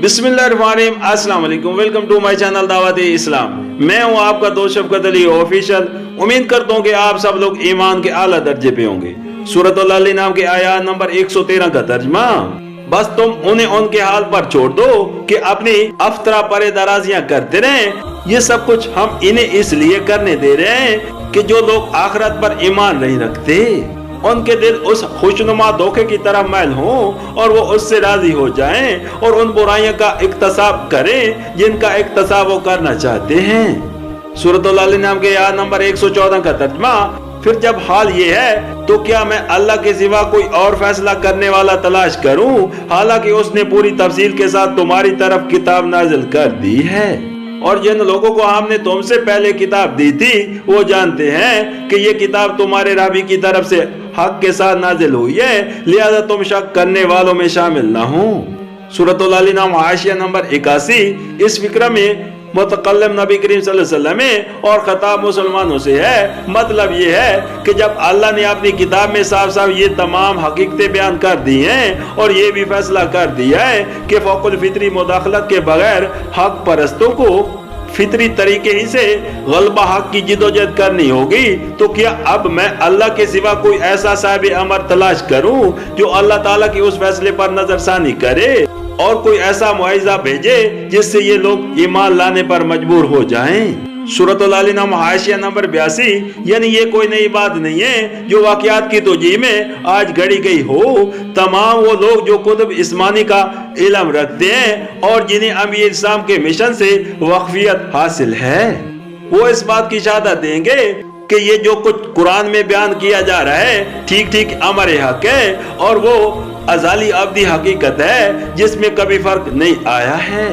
बिस्मिल्लाहिर्रहमानिर्रहीम, अस्सलाम वालेकुम। वेलकम टू माय चैनल दावत इस्लाम। मैं हूं आपका दोस्त शफकत अली ऑफिशियल। उम्मीद करता हूं कि आप सब लोग ईमान के आला दर्जे पे होंगे। सूरत अल नाम के आयत नंबर 113 का तर्जमा, बस तुम उन्हें उनके हाल पर छोड़ दो कि अपनी अफ्तरा परे दराजियां करते रहें। ये सब कुछ हम इन्हें इसलिए करने दे रहे हैं कि जो लोग आखिरत पर ईमान नहीं रखते, उनके दिल उस खुशनुमा धोखे की तरफ मैल हों और वो उससे राजी हो जाएं और उन बुराइयों का इक्तसाब करें जिनका इक्तसाब वो करना चाहते हैं। सूरत अल नाम के आयत नंबर 114 का तर्जमा, फिर जब हाल ये है तो क्या मैं अल्लाह के सिवा कोई और फैसला करने वाला तलाश करूं, हालांकि उसने पूरी तफसील के साथ तुम्हारी तरफ किताब नाजिल कर दी है। और जिन लोगों को हमने तुमसे पहले किताब दी थी वो जानते हैं कि ये किताब तुम्हारे रबी की तरफ से हक के साथ नाजिल हुई है, लिहाजा तुम शक करने वालों में शामिल ना हो। सूरत अल नाम हाशिया नंबर 81 इस फिक्र में मुतकल्लिम नबी करीम सल्लल्लाहु अलैहि वसल्लम में और खिताब मुसलमानों से है। मतलब ये है कि जब अल्लाह ने अपनी किताब में साफ साफ ये तमाम हकीकतें बयान कर दी हैं और ये भी फैसला कर दिया है कि फौकुल फितरी मुदाखलत के बगैर हक परस्तों को फितरी तरीके ही से गलबा हक की जिदोजहद करनी होगी, तो क्या अब मैं अल्लाह के सिवा कोई ऐसा साहिब अमर तलाश करूं जो अल्लाह ताला की उस फैसले पर नजरसानी करे और कोई ऐसा मुआइजा भेजे जिससे ये लोग ईमान लाने पर मजबूर हो जाएं। सूरत अल नाम हाशिया नंबर 82, यानी ये कोई नई बात नहीं है जो वाकयात की तौजीह में आज घड़ी गई हो। तमाम वो लोग जो कुतुब इस्मानी का इल्म रखते हैं और जिन्हें अमीर इस्लाम के मिशन से वक्फियत हासिल है, वो इस बात की शहादत देंगे कि ये जो कुछ कुरान में बयान किया जा रहा है ठीक ठीक अमर हक है और वो अज़ाली अब्दी हकीकत है जिसमें कभी फर्क नहीं आया है।